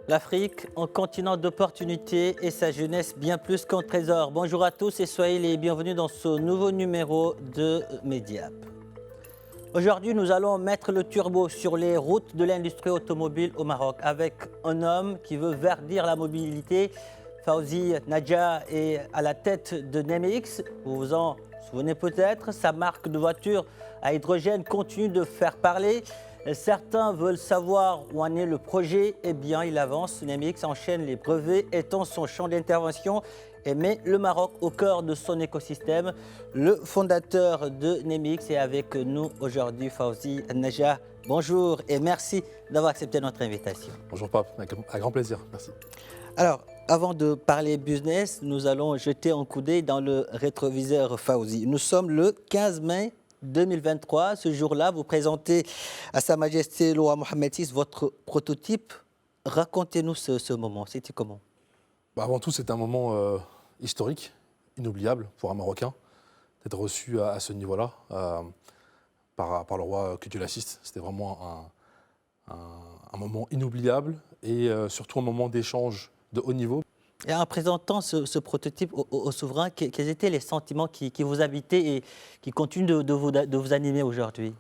L'Afrique, un continent d'opportunités et sa jeunesse bien plus qu'un trésor. Bonjour à tous et soyez les bienvenus dans ce nouveau numéro de Mediap. Aujourd'hui, nous allons mettre le turbo sur les routes de l'industrie automobile au Maroc avec un homme qui veut verdir la mobilité. Fawzi Nadja est à la tête de Nemix. Vous vous en souvenez peut-être, sa marque de voiture à hydrogène continue de faire parler. Certains veulent savoir où en est le projet. Eh bien, il avance. Nemix enchaîne les brevets, étend son champ d'intervention et met le Maroc au cœur de son écosystème. Le fondateur de Nemix est avec nous aujourd'hui, Fawzi Nadja. Bonjour et merci d'avoir accepté notre invitation. Bonjour Pape, avec grand plaisir, merci. Alors, avant de parler business, nous allons jeter un coup d'œil dans le rétroviseur Fawzi. Nous sommes le 15 mai 2023. Ce jour-là, vous présentez à Sa Majesté le roi Mohammed VI votre prototype. Racontez-nous ce moment. C'était comment? Avant tout, c'est un moment historique, inoubliable pour un Marocain, d'être reçu à ce niveau-là par le roi, que Dieu l'assiste. C'était vraiment un moment inoubliable et surtout un moment d'échange de haut niveau. Et en présentant ce prototype au souverain, quels étaient les sentiments qui vous habitaient et qui continuent de vous animer aujourd'hui?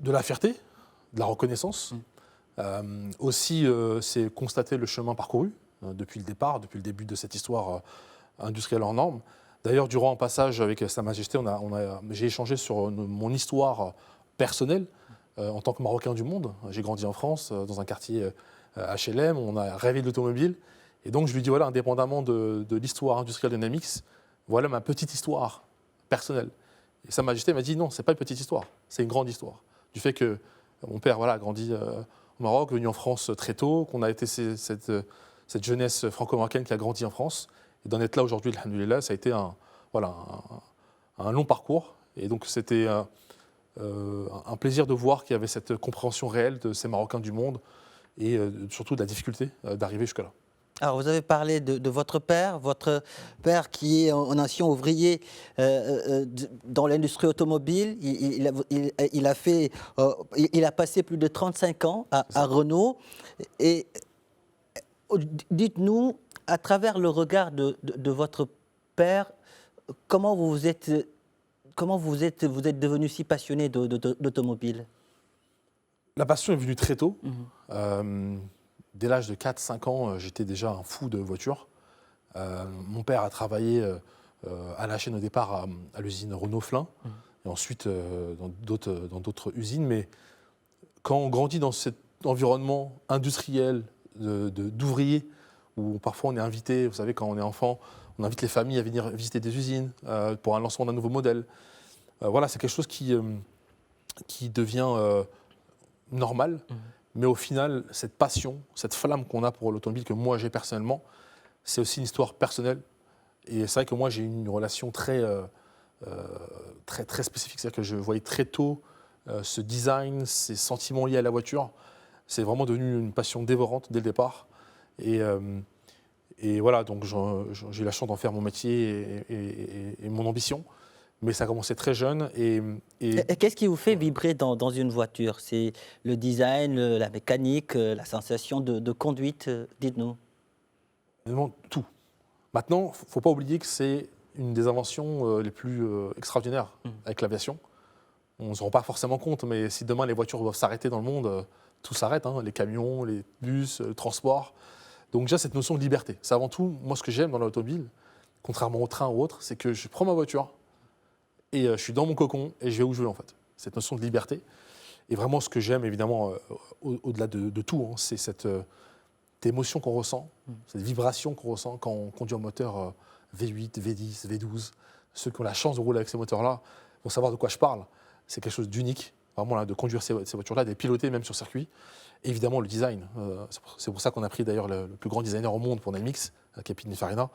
De la fierté, de la reconnaissance. Aussi, c'est constater le chemin parcouru depuis le départ, depuis le début de cette histoire industrielle hors norme. D'ailleurs, durant un passage avec Sa Majesté, j'ai échangé sur mon histoire personnelle en tant que Marocain du monde. J'ai grandi en France, dans un quartier HLM, on a rêvé de l'automobile. Et donc, je lui dis, voilà, indépendamment de l'histoire industrielle de Nemix, voilà ma petite histoire personnelle. Et Sa Majesté m'a dit, non, ce n'est pas une petite histoire, c'est une grande histoire. Du fait que mon père a grandi au Maroc, venu en France très tôt, qu'on a été cette jeunesse franco-marocaine qui a grandi en France. Et d'en être là aujourd'hui, alhamdoulilah, ça a été un long parcours. Et donc, c'était un plaisir de voir qu'il y avait cette compréhension réelle de ces Marocains du monde et surtout de la difficulté d'arriver jusque-là. Alors, vous avez parlé de votre père qui est un ancien ouvrier dans l'industrie automobile. Il a passé plus de 35 ans à Renault. Et dites-nous, à travers le regard de votre père, comment vous êtes devenu si passionné d'automobile? La passion est venue très tôt. Dès l'âge de 4-5 ans, j'étais déjà un fou de voitures. Mon père a travaillé à la chaîne au départ à l'usine Renault-Flin, et ensuite dans d'autres usines. Mais quand on grandit dans cet environnement industriel d'ouvriers, où parfois on est invité, vous savez, quand on est enfant, on invite les familles à venir visiter des usines pour un lancement d'un nouveau modèle. Voilà, c'est quelque chose qui devient normal. Mais au final, cette passion, cette flamme qu'on a pour l'automobile, que moi j'ai personnellement, c'est aussi une histoire personnelle. Et c'est vrai que moi j'ai une relation très spécifique. C'est-à-dire que je voyais très tôt ce design, ces sentiments liés à la voiture. C'est vraiment devenu une passion dévorante dès le départ. Et voilà, donc j'ai eu la chance d'en faire mon métier et mon ambition. Mais ça a commencé très jeune. Et qu'est-ce qui vous fait vibrer dans une voiture? C'est le design, la mécanique, la sensation de conduite? Dites-nous. Tout. Maintenant, il ne faut pas oublier que c'est une des inventions les plus extraordinaires avec l'aviation. On ne se rend pas forcément compte, mais si demain les voitures doivent s'arrêter dans le monde, tout s'arrête, les camions, les bus, le transport. Donc déjà, cette notion de liberté. C'est avant tout, moi, ce que j'aime dans l'automobile, contrairement au train ou autre, c'est que je prends ma voiture, et je suis dans mon cocon et je vais où je veux en fait. Cette notion de liberté. Et vraiment ce que j'aime évidemment au-delà de tout, c'est cette émotion qu'on ressent, cette vibration qu'on ressent quand on conduit un moteur V8, V10, V12. Ceux qui ont la chance de rouler avec ces moteurs-là vont savoir de quoi je parle. C'est quelque chose d'unique, vraiment là, de conduire ces voitures-là, de les piloter même sur circuit. Et évidemment le design. C'est pour ça qu'on a pris d'ailleurs le plus grand designer au monde pour Nemix, qui est Pininfarina.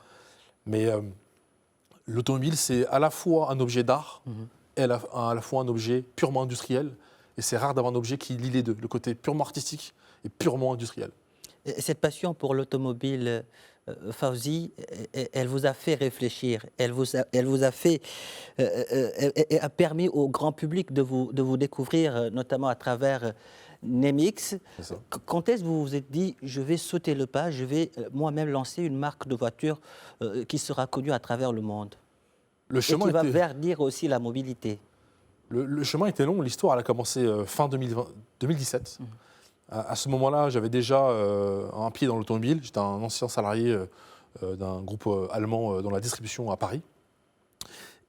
Mais l'automobile, c'est à la fois un objet d'art et à la fois un objet purement industriel. Et c'est rare d'avoir un objet qui lie les deux, le côté purement artistique et purement industriel. Et cette passion pour l'automobile, Fawzi, elle vous a fait réfléchir, elle vous a fait, a permis au grand public de vous découvrir, notamment à travers Nemix. C'est ça. Quand est-ce que vous vous êtes dit, je vais sauter le pas, je vais moi-même lancer une marque de voiture qui sera connue à travers le monde Le et chemin qui va était, verdir aussi la mobilité? le chemin était long. L'histoire, elle a commencé fin 2017. À ce moment-là, j'avais déjà un pied dans l'automobile. J'étais un ancien salarié d'un groupe allemand dans la distribution à Paris.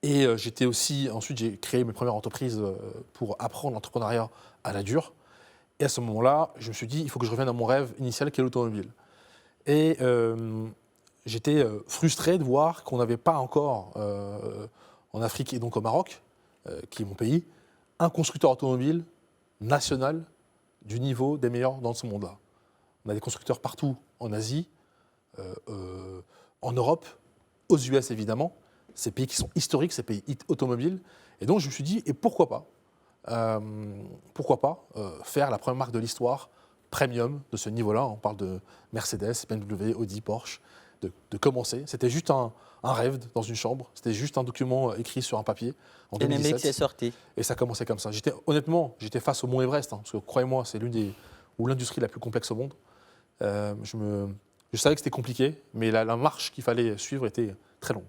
Et j'étais aussi, ensuite, j'ai créé mes premières entreprises pour apprendre l'entrepreneuriat à la dure. Et à ce moment-là, je me suis dit, il faut que je revienne à mon rêve initial qui est l'automobile. Et j'étais frustré de voir qu'on n'avait pas encore, en Afrique et donc au Maroc, qui est mon pays, un constructeur automobile national du niveau des meilleurs dans ce monde-là. On a des constructeurs partout en Asie, en Europe, aux US évidemment, ces pays qui sont historiques, ces pays automobiles. Et donc je me suis dit, et pourquoi pas faire la première marque de l'histoire premium de ce niveau-là. On parle de Mercedes, BMW, Audi, Porsche, de commencer. C'était juste un rêve dans une chambre, c'était juste un document écrit sur un papier en Et Nemix 2017. est sorti. Et ça commençait comme ça. Honnêtement, j'étais face au mont Everest, parce que croyez-moi, c'est l'industrie la plus complexe au monde. Je savais que c'était compliqué, mais la marche qu'il fallait suivre était très longue.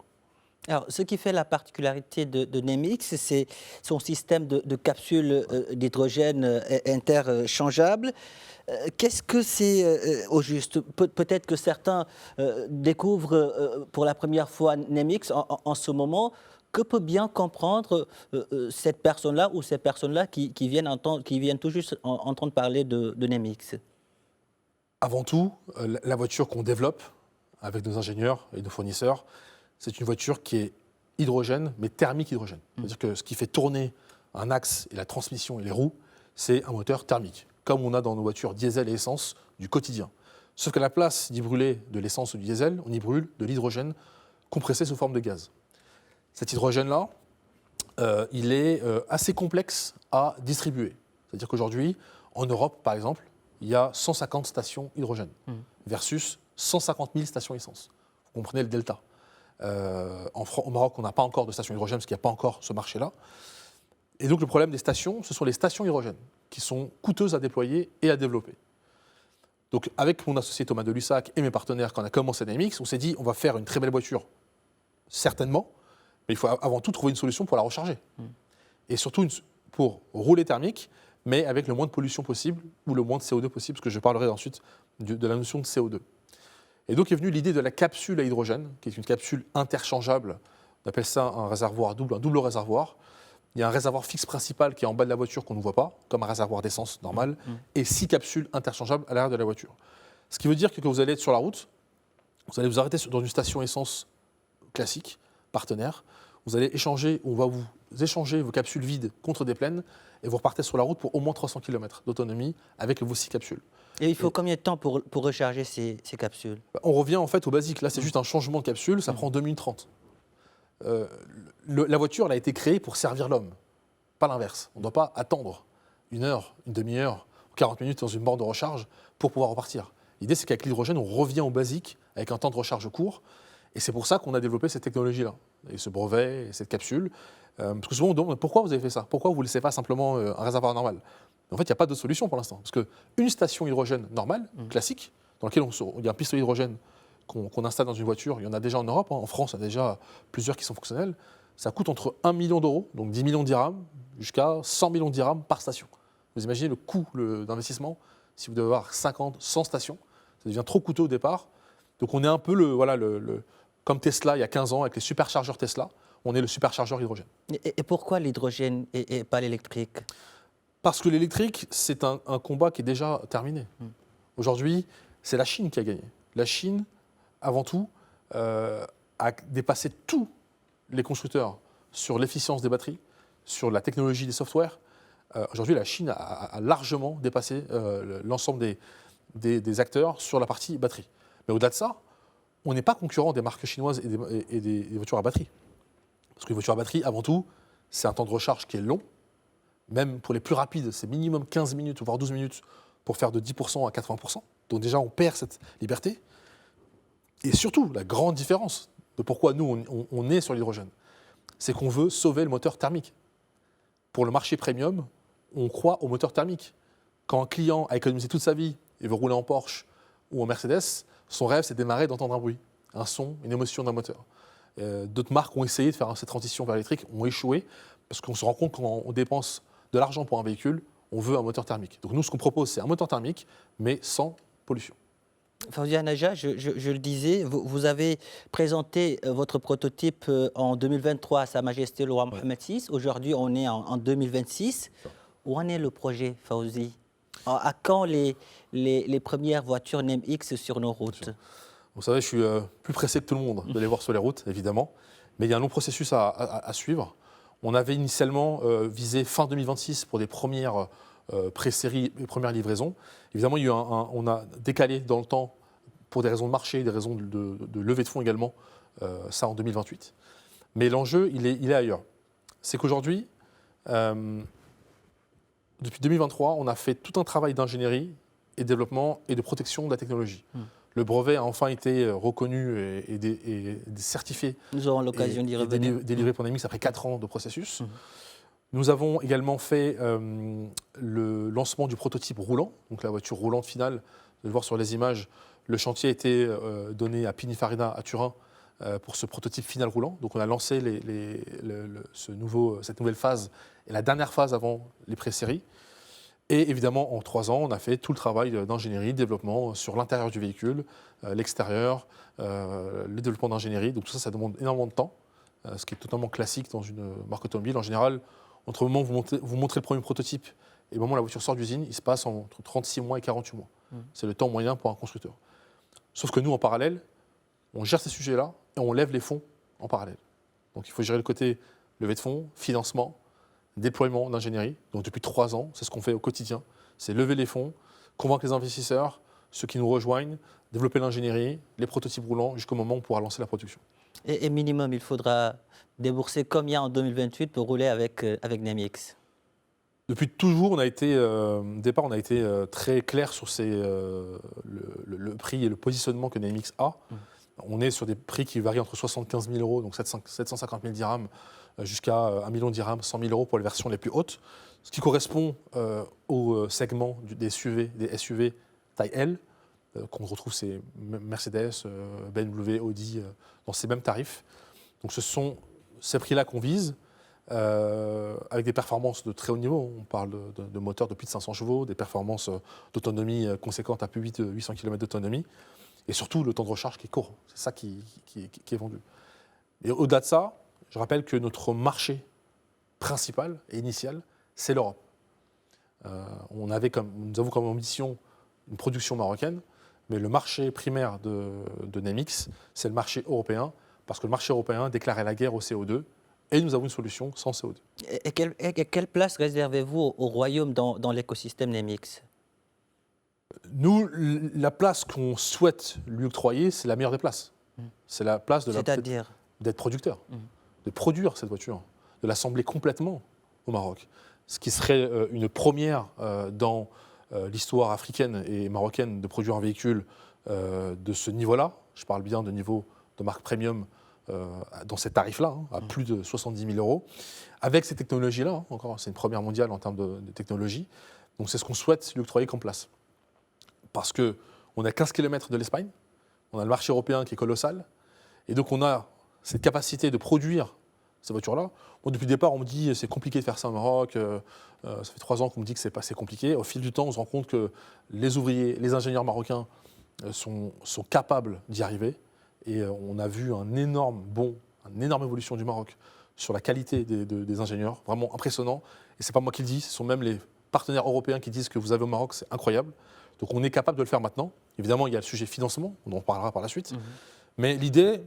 Alors, ce qui fait la particularité de Nemix, c'est son système de capsules d'hydrogène interchangeables. Qu'est-ce que c'est au juste? Peut-être que certains découvrent pour la première fois Nemix en ce moment. Que peut bien comprendre cette personne-là ou ces personnes-là qui viennent tout juste entendre parler de Nemix? Avant tout, la voiture qu'on développe avec nos ingénieurs et nos fournisseurs, c'est une voiture qui est hydrogène, mais thermique hydrogène. C'est-à-dire que ce qui fait tourner un axe et la transmission et les roues, c'est un moteur thermique, comme on a dans nos voitures diesel et essence du quotidien. Sauf qu'à la place d'y brûler de l'essence ou du diesel, on y brûle de l'hydrogène compressé sous forme de gaz. Cet hydrogène-là, il est assez complexe à distribuer. C'est-à-dire qu'aujourd'hui, en Europe, par exemple, il y a 150 stations hydrogène versus 150 000 stations essence. Vous comprenez le delta. Au Maroc, on n'a pas encore de stations hydrogène parce qu'il n'y a pas encore ce marché-là. Et donc le problème des stations, ce sont les stations hydrogène qui sont coûteuses à déployer et à développer. Donc avec mon associé Thomas Delussac et mes partenaires, quand on a commencé Nemix, on s'est dit on va faire une très belle voiture, certainement, mais il faut avant tout trouver une solution pour la recharger. Et surtout pour rouler thermique, mais avec le moins de pollution possible ou le moins de CO2 possible, parce que je parlerai ensuite de la notion de CO2. Et donc est venue l'idée de la capsule à hydrogène, qui est une capsule interchangeable. On appelle ça un réservoir double, un double réservoir. Il y a un réservoir fixe principal qui est en bas de la voiture qu'on ne voit pas, comme un réservoir d'essence normal, et 6 capsules interchangeables à l'arrière de la voiture. Ce qui veut dire que quand vous allez être sur la route, vous allez vous arrêter dans une station essence classique, partenaire. Vous allez échanger, on va vous échanger vos capsules vides contre des pleines, et vous repartez sur la route pour au moins 300 km d'autonomie avec vos 6 capsules. Et il faut combien de temps pour recharger ces capsules? On revient en fait au basique. Là, c'est juste un changement de capsule, ça prend 2 minutes 30. La voiture, elle a été créée pour servir l'homme, pas l'inverse. On ne doit pas attendre une heure, une demi-heure, 40 minutes dans une borne de recharge pour pouvoir repartir. L'idée, c'est qu'avec l'hydrogène, on revient au basique avec un temps de recharge court. Et c'est pour ça qu'on a développé cette technologie-là, et ce brevet, et cette capsule. Parce que souvent, on demande pourquoi vous avez fait ça? Pourquoi vous ne laissez pas simplement un réservoir normal? En fait, il n'y a pas de solution pour l'instant. Parce qu'une station hydrogène normale, classique, dans laquelle il y a un pistolet hydrogène qu'on installe dans une voiture, il y en a déjà en Europe, en France, il y a déjà plusieurs qui sont fonctionnels, ça coûte entre 1 million d'euros, donc 10 millions de dirhams, jusqu'à 100 millions de dirhams par station. Vous imaginez le coût d'investissement, si vous devez avoir 50, 100 stations, ça devient trop coûteux au départ. Donc on est un peu comme Tesla il y a 15 ans, avec les superchargeurs Tesla, on est le superchargeur hydrogène. Et pourquoi l'hydrogène et pas l'électrique? Parce que l'électrique, c'est un combat qui est déjà terminé. Aujourd'hui, c'est la Chine qui a gagné. La Chine, avant tout, a dépassé tous les constructeurs sur l'efficience des batteries, sur la technologie des softwares. Aujourd'hui, la Chine a largement dépassé l'ensemble des acteurs sur la partie batterie. Mais au-delà de ça, on n'est pas concurrent des marques chinoises et des voitures à batterie. Parce qu'une voiture à batterie, avant tout, c'est un temps de recharge qui est long. Même pour les plus rapides, c'est minimum 15 minutes, voire 12 minutes pour faire de 10% à 80%. Donc déjà, on perd cette liberté. Et surtout, la grande différence de pourquoi nous, on est sur l'hydrogène, c'est qu'on veut sauver le moteur thermique. Pour le marché premium, on croit au moteur thermique. Quand un client a économisé toute sa vie et veut rouler en Porsche ou en Mercedes, son rêve, c'est de démarrer, d'entendre un bruit, un son, une émotion d'un moteur. D'autres marques ont essayé de faire cette transition vers l'électrique, ont échoué, parce qu'on se rend compte que quand on dépense de l'argent pour un véhicule, on veut un moteur thermique. Donc nous, ce qu'on propose, c'est un moteur thermique, mais sans pollution. Fawzia Naja, je le disais, vous avez présenté votre prototype en 2023 à Sa Majesté le roi Mohamed VI. Aujourd'hui, on est en 2026. Où en est le projet, Fawzi? À quand les premières voitures NEM-X sur nos routes? Vous savez, je suis plus pressé que tout le monde de les voir sur les routes, évidemment. Mais il y a un long processus à suivre. On avait initialement visé fin 2026 pour des premières pré-séries et premières livraisons. Évidemment, on a décalé dans le temps pour des raisons de marché, des raisons de levée de fonds également, ça en 2028. Mais l'enjeu, il est ailleurs. C'est qu'aujourd'hui, depuis 2023, on a fait tout un travail d'ingénierie et de développement et de protection de la technologie. Le brevet a enfin été reconnu et certifié. Nous aurons l'occasion d'y revenir. Délivré pour NEM-X après 4 ans de processus. Nous avons également fait le lancement du prototype roulant, donc la voiture roulante finale. Vous allez le voir sur les images, le chantier a été donné à Pininfarina à Turin pour ce prototype final roulant. Donc on a lancé cette nouvelle phase et la dernière phase avant les pré-séries. Et évidemment, en 3 ans, on a fait tout le travail d'ingénierie, de développement sur l'intérieur du véhicule, l'extérieur, le développement d'ingénierie. Donc tout ça, ça demande énormément de temps, ce qui est totalement classique dans une marque automobile. En général, entre le moment où vous montrez le premier prototype et le moment où la voiture sort d'usine, il se passe entre 36 mois et 48 mois. C'est le temps moyen pour un constructeur. Sauf que nous, en parallèle, on gère ces sujets-là et on lève les fonds en parallèle. Donc il faut gérer le côté levée de fonds, financement, déploiement d'ingénierie. Donc depuis 3 ans, c'est ce qu'on fait au quotidien. C'est lever les fonds, convaincre les investisseurs, ceux qui nous rejoignent, développer l'ingénierie, les prototypes roulants, jusqu'au moment où on pourra lancer la production. Et minimum, il faudra débourser combien en 2028 pour rouler avec NEM-X? Depuis toujours, au départ, on a été très clair sur le prix et le positionnement que NEM-X a. On est sur des prix qui varient entre 75 000 euros, donc 750 000 dirhams, jusqu'à 1 million de dirhams, 100 000 euros pour les versions les plus hautes, ce qui correspond au segment des SUV taille L, qu'on retrouve chez Mercedes, BMW, Audi, dans ces mêmes tarifs. Donc ce sont ces prix-là qu'on vise, avec des performances de très haut niveau. On parle de moteurs de plus de 500 chevaux, des performances d'autonomie conséquentes à plus de 800 km d'autonomie, et surtout le temps de recharge qui est court. C'est ça qui est vendu. Et au-delà de ça, je rappelle que notre marché principal et initial, c'est l'Europe. Nous avons comme ambition une production marocaine, mais le marché primaire de NEM-X, c'est le marché européen, parce que le marché européen déclarait la guerre au CO2, et nous avons une solution sans CO2. Et quelle place réservez-vous au Royaume dans l'écosystème NEM-X? Nous, la place qu'on souhaite lui octroyer, c'est la meilleure des places. C'est la place d'être producteur, de produire cette voiture, de l'assembler complètement au Maroc. Ce qui serait une première dans l'histoire africaine et marocaine de produire un véhicule de ce niveau-là. Je parle bien de niveau de marque premium dans ces tarifs-là, à plus de 70 000 euros. Avec ces technologies-là, encore, c'est une première mondiale en termes de technologie. Donc c'est ce qu'on souhaite lui octroyer comme place. Parce qu'on a 15 km de l'Espagne, on a le marché européen qui est colossal, et donc on a cette capacité de produire ces voitures-là. Moi, depuis le départ, on me dit c'est compliqué de faire ça au Maroc, ça fait 3 ans qu'on me dit que c'est pas assez compliqué. Au fil du temps, on se rend compte que les ouvriers, les ingénieurs marocains sont capables d'y arriver, et on a vu une énorme évolution du Maroc sur la qualité des ingénieurs, vraiment impressionnant. Et c'est pas moi qui le dis, ce sont même les partenaires européens qui disent que vous avez au Maroc, c'est incroyable. Donc on est capable de le faire maintenant. Évidemment, il y a le sujet financement, on en parlera par la suite. Mais l'idée,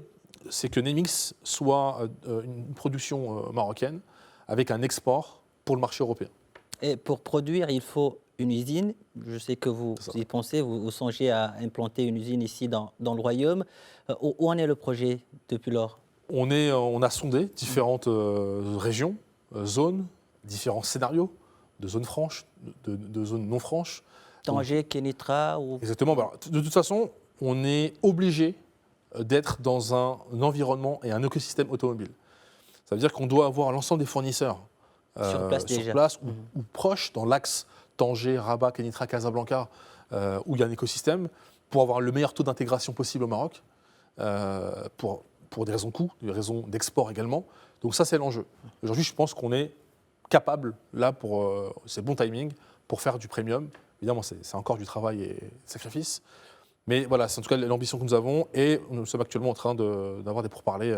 c'est que NEM-X soit une production marocaine avec un export pour le marché européen. Et pour produire, il faut une usine. Je sais que vous y pensez, vous songez à implanter une usine ici dans le Royaume. Où en est le projet depuis lors? On a sondé différentes régions, zones, différents scénarios, de zones franches, de zones non franches. Tanger, Kénitra ou... Exactement. De toute façon, on est obligé d'être dans un environnement et un écosystème automobile. Ça veut dire qu'on doit avoir l'ensemble des fournisseurs Déjà. Ou proche, dans l'axe Tanger, Rabat, Kenitra, Casablanca, où il y a un écosystème, pour avoir le meilleur taux d'intégration possible au Maroc, pour des raisons de coût, des raisons d'export également. Donc ça, c'est l'enjeu. Aujourd'hui, je pense qu'on est capable, là, c'est bon timing, pour faire du premium. Évidemment, c'est encore du travail et des sacrifices. Mais voilà, c'est en tout cas l'ambition que nous avons. Et nous sommes actuellement en train d'avoir des pourparlers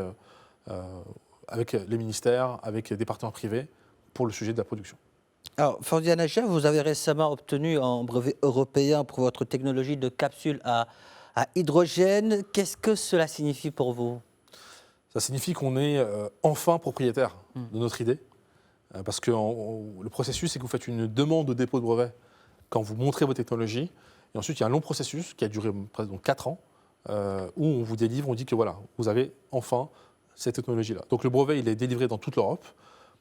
avec les ministères, avec des partenaires privés, pour le sujet de la production. Alors, Fordia Naja, vous avez récemment obtenu un brevet européen pour votre technologie de capsule à hydrogène. Qu'est-ce que cela signifie pour vous? Ça signifie qu'on est enfin propriétaire de notre idée. Parce que le processus, c'est que vous faites une demande de dépôt de brevet quand vous montrez vos technologies. Et ensuite, il y a un long processus qui a duré presque 4 ans, où on vous délivre, on dit que voilà, vous avez enfin cette technologie-là. Donc le brevet, il est délivré dans toute l'Europe,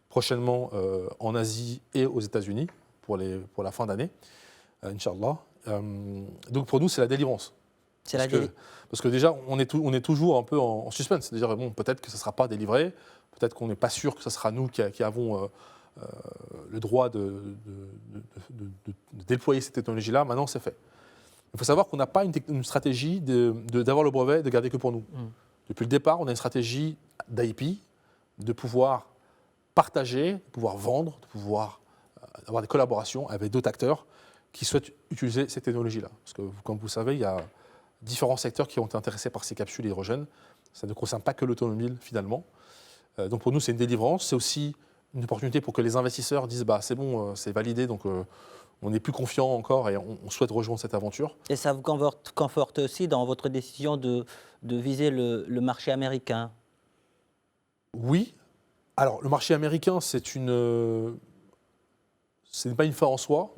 prochainement en Asie et aux États-Unis pour la fin d'année, Inch'Allah. Donc pour nous, c'est la délivrance. Parce que déjà, on est toujours un peu en suspense. C'est-à-dire, bon, peut-être que ça ne sera pas délivré, peut-être qu'on n'est pas sûr que ce sera nous qui avons le droit de déployer cette technologie-là. Maintenant, c'est fait. Il faut savoir qu'on n'a pas une stratégie d'avoir le brevet, de garder que pour nous. Depuis le départ, on a une stratégie d'IP, de pouvoir partager, de pouvoir vendre, de pouvoir avoir des collaborations avec d'autres acteurs qui souhaitent utiliser cette technologie-là. Parce que, comme vous savez, il y a différents secteurs qui ont été intéressés par ces capsules hydrogène. Ça ne concerne pas que l'automobile, finalement. Donc pour nous, c'est une délivrance. C'est aussi une opportunité pour que les investisseurs disent bah, c'est bon, c'est validé, donc on est plus confiant encore et on souhaite rejoindre cette aventure. Et ça vous conforte aussi dans votre décision de viser le marché américain? Oui. Alors, le marché américain, ce n'est pas une fin en soi.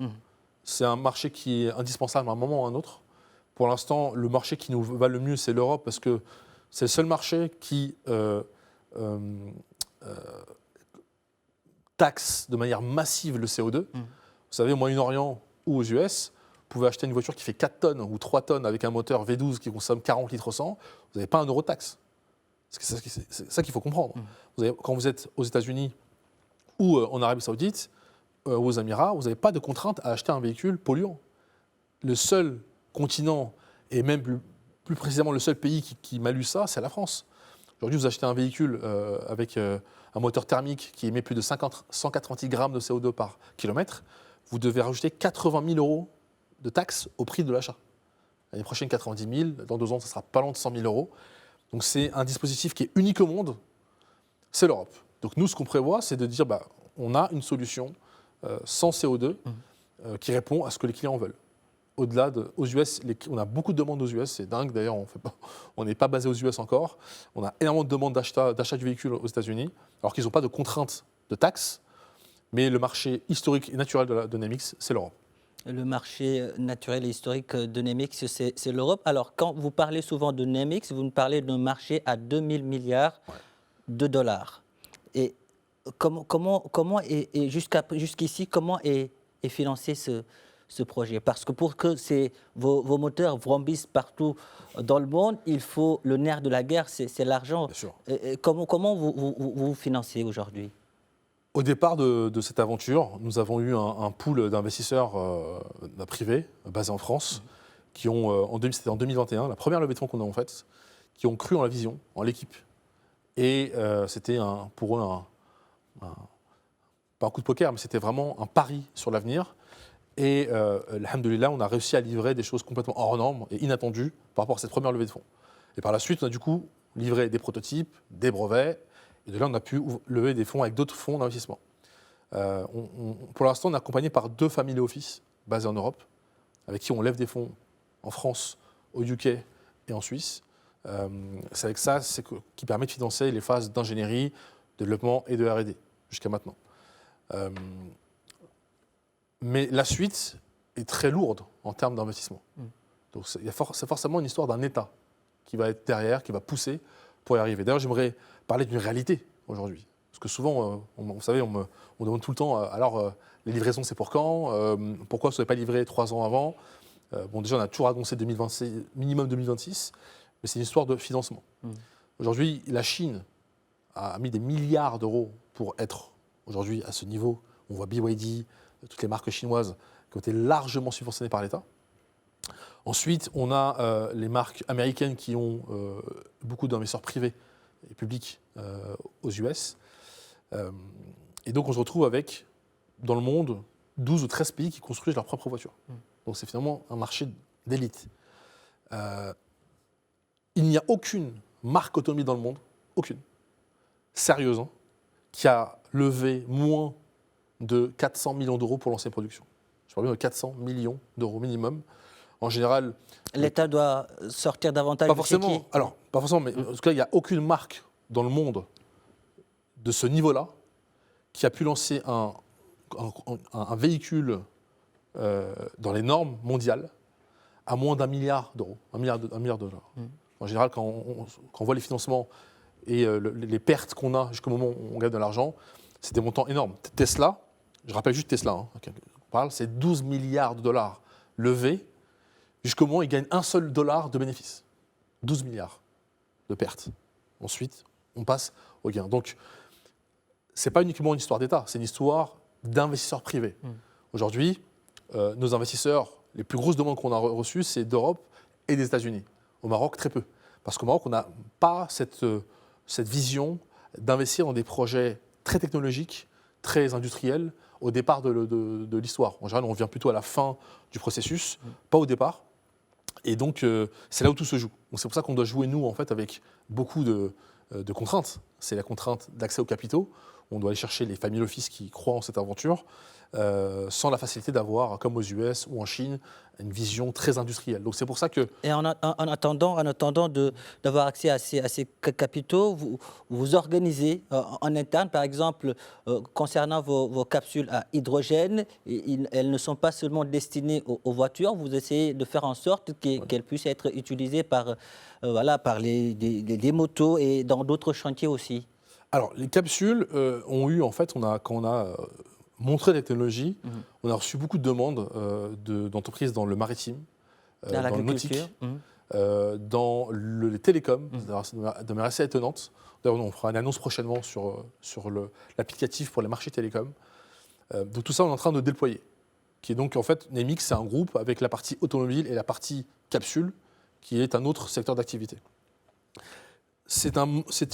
C'est un marché qui est indispensable à un moment ou à un autre. Pour l'instant, le marché qui nous va le mieux, c'est l'Europe, parce que c'est le seul marché qui taxe de manière massive le CO2. Vous savez, au Moyen-Orient ou aux US, vous pouvez acheter une voiture qui fait 4 tonnes ou 3 tonnes avec un moteur V12 qui consomme 40 litres au 100, vous n'avez pas un euro de taxe. C'est ça qu'il faut comprendre. Quand vous êtes aux États-Unis ou en Arabie Saoudite ou aux Émirats, vous n'avez pas de contrainte à acheter un véhicule polluant. Le seul continent, et même plus précisément le seul pays qui malue ça, c'est la France. Aujourd'hui, vous achetez un véhicule avec un moteur thermique qui émet plus de 190 grammes de CO2 par kilomètre, vous devez rajouter 80 000 euros de taxes au prix de l'achat. L'année prochaine, 90 000, dans 2 ans, ça sera pas loin de 100 000 euros. Donc c'est un dispositif qui est unique au monde, c'est l'Europe. Donc nous, ce qu'on prévoit, c'est de dire bah, on a une solution sans CO2 qui répond à ce que les clients veulent. Au-delà aux US, on a beaucoup de demandes aux US, c'est dingue d'ailleurs, on n'est pas basé aux US encore. On a énormément de demandes d'achat du véhicule aux États-Unis, alors qu'ils n'ont pas de contraintes de taxes, mais le marché historique et naturel de Nemix, c'est l'Europe. Le marché naturel et historique de Nemix, c'est l'Europe. Alors, quand vous parlez souvent de Nemix, vous nous parlez d'un marché à 2000 milliards de dollars. Et jusqu'ici, comment est financé ce projet? Parce que pour que vos moteurs vrombissent partout dans le monde, il faut le nerf de la guerre, c'est l'argent. Bien sûr. Comment vous financez aujourd'hui? Au départ de cette aventure, nous avons eu un pool d'investisseurs privés basés en France qui ont, c'était en 2021, la première levée de fonds qu'on a faite, qui ont cru en la vision, en l'équipe. Et c'était pour eux pas un coup de poker, mais c'était vraiment un pari sur l'avenir. Et alhamdoulilah, on a réussi à livrer des choses complètement hors normes et inattendues par rapport à cette première levée de fonds. Et par la suite, on a du coup livré des prototypes, des brevets. Et de là, on a pu lever des fonds avec d'autres fonds d'investissement. Pour l'instant, on est accompagné par 2 family office basés en Europe, avec qui on lève des fonds en France, au UK et en Suisse. C'est avec ça qui permet de financer les phases d'ingénierie, de développement et de R&D jusqu'à maintenant. Mais la suite est très lourde en termes d'investissement. Donc c'est forcément une histoire d'un État qui va être derrière, qui va pousser pour y arriver. D'ailleurs, j'aimerais parler d'une réalité aujourd'hui. Parce que souvent, vous savez, on demande tout le temps, alors les livraisons, c'est pour quand? Pourquoi vous ne savez pas livré 3 ans avant? Bon, déjà, on a toujours annoncé minimum 2026, mais c'est une histoire de financement. Aujourd'hui, la Chine a mis des milliards d'euros pour être aujourd'hui à ce niveau. On voit BYD, toutes les marques chinoises qui ont été largement subventionnées par l'État. Ensuite, on a les marques américaines qui ont beaucoup d'investisseurs privés et publics aux US. Et donc, on se retrouve avec, dans le monde, 12 ou 13 pays qui construisent leurs propres voitures. Donc, c'est finalement un marché d'élite. Il n'y a aucune marque automobile dans le monde, aucune, sérieuse, hein, qui a levé moins de 400 millions d'euros pour lancer une production. Je parle bien de 400 millions d'euros minimum. En général, l'État doit sortir davantage pas du forcément. chéquier. Alors, pas forcément, mais en tout cas, il n'y a aucune marque dans le monde de ce niveau-là qui a pu lancer un véhicule dans les normes mondiales à moins d'1 milliard d'euros, 1 milliard de dollars. En général, quand on voit les financements et les pertes qu'on a jusqu'au moment où on gagne de l'argent, c'est des montants énormes. Tesla, je rappelle juste Tesla, hein, on parle, c'est 12 milliards de dollars levés jusqu'au moment où ils gagnent un seul dollar de bénéfice. 12 milliards de pertes. Ensuite, on passe au gain. Donc, ce n'est pas uniquement une histoire d'État, c'est une histoire d'investisseurs privés. Aujourd'hui, nos investisseurs, les plus grosses demandes qu'on a reçues, c'est d'Europe et des États-Unis. Au Maroc, très peu. Parce qu'au Maroc, on n'a pas cette vision d'investir dans des projets très technologiques, très industriels, au départ de l'histoire. En général, on vient plutôt à la fin du processus, pas au départ. Et donc, c'est là où tout se joue. Donc, c'est pour ça qu'on doit jouer, nous, en fait, avec beaucoup de contraintes. C'est la contrainte d'accès aux capitaux. On doit aller chercher les family office qui croient en cette aventure, sans la facilité d'avoir, comme aux US ou en Chine, une vision très industrielle. Donc c'est pour ça que... Et en attendant d'avoir accès à ces capitaux, vous organisez en interne, par exemple, concernant vos capsules à hydrogène, elles ne sont pas seulement destinées aux voitures, vous essayez de faire en sorte qu'elles puissent être utilisées par des motos et dans d'autres chantiers aussi. Alors, les capsules ont eu, en fait, quand on a montré la technologie, on a reçu beaucoup de demandes d'entreprises dans le maritime, dans le nautique, dans les télécoms, de manière assez étonnante. D'ailleurs, on fera une annonce prochainement sur l'applicatif pour les marchés télécoms. Donc tout ça, on est en train de déployer. Qui est donc, en fait, Nemix, c'est un groupe avec la partie automobile et la partie capsule, qui est un autre secteur d'activité. C'est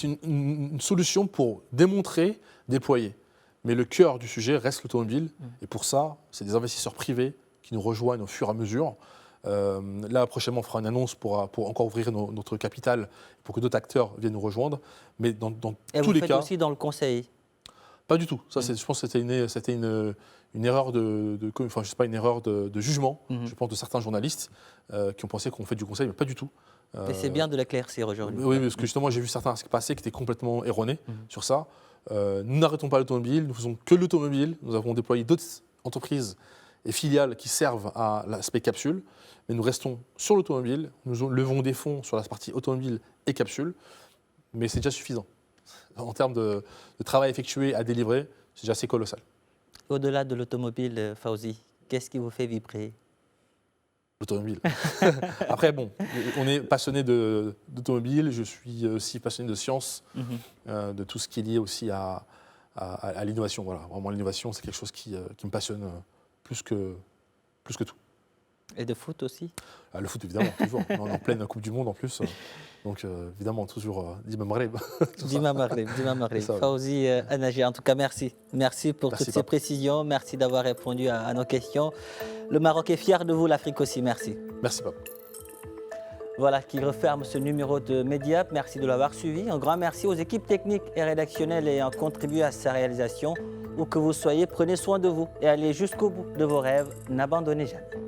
une solution pour démontrer, déployer. Mais le cœur du sujet reste l'automobile. Et pour ça, c'est des investisseurs privés qui nous rejoignent au fur et à mesure. Là, prochainement, on fera une annonce pour encore ouvrir notre capital, pour que d'autres acteurs viennent nous rejoindre. Mais dans tous les cas... Et vous faites aussi dans le conseil? Pas du tout. Ça, je pense que c'était une erreur enfin, je sais pas, une erreur de jugement, je pense, de certains journalistes qui ont pensé qu'on fait du conseil, mais pas du tout. Et c'est bien de l'éclaircir aujourd'hui. Oui, parce que justement, j'ai vu certains articles passer qui étaient complètement erronés sur ça. Nous n'arrêtons pas l'automobile, nous faisons que l'automobile. Nous avons déployé d'autres entreprises et filiales qui servent à l'aspect capsule, mais nous restons sur l'automobile. Nous levons des fonds sur la partie automobile et capsule, mais c'est déjà suffisant. En termes de travail effectué à délivrer, c'est déjà assez colossal. Au-delà de l'automobile, Fawzi, qu'est-ce qui vous fait vibrer? L'automobile. Après, bon, on est passionné d'automobile, je suis aussi passionné de science, de tout ce qui est lié aussi à l'innovation. Voilà, vraiment, l'innovation, c'est quelque chose qui me passionne plus que tout. Et de foot aussi? Le foot, évidemment, toujours. On est en pleine Coupe du Monde en plus. Donc, évidemment, toujours Dima Maghreb. Dima Maghreb. Fawzi Anaji, en tout cas, merci. Merci pour toutes ces précisions. Merci d'avoir répondu à nos questions. Le Maroc est fier de vous, l'Afrique aussi. Merci. Merci, Papa. Voilà qui referme ce numéro de Mediap. Merci de l'avoir suivi. Un grand merci aux équipes techniques et rédactionnelles ayant contribué à sa réalisation. Où que vous soyez, prenez soin de vous et allez jusqu'au bout de vos rêves. N'abandonnez jamais.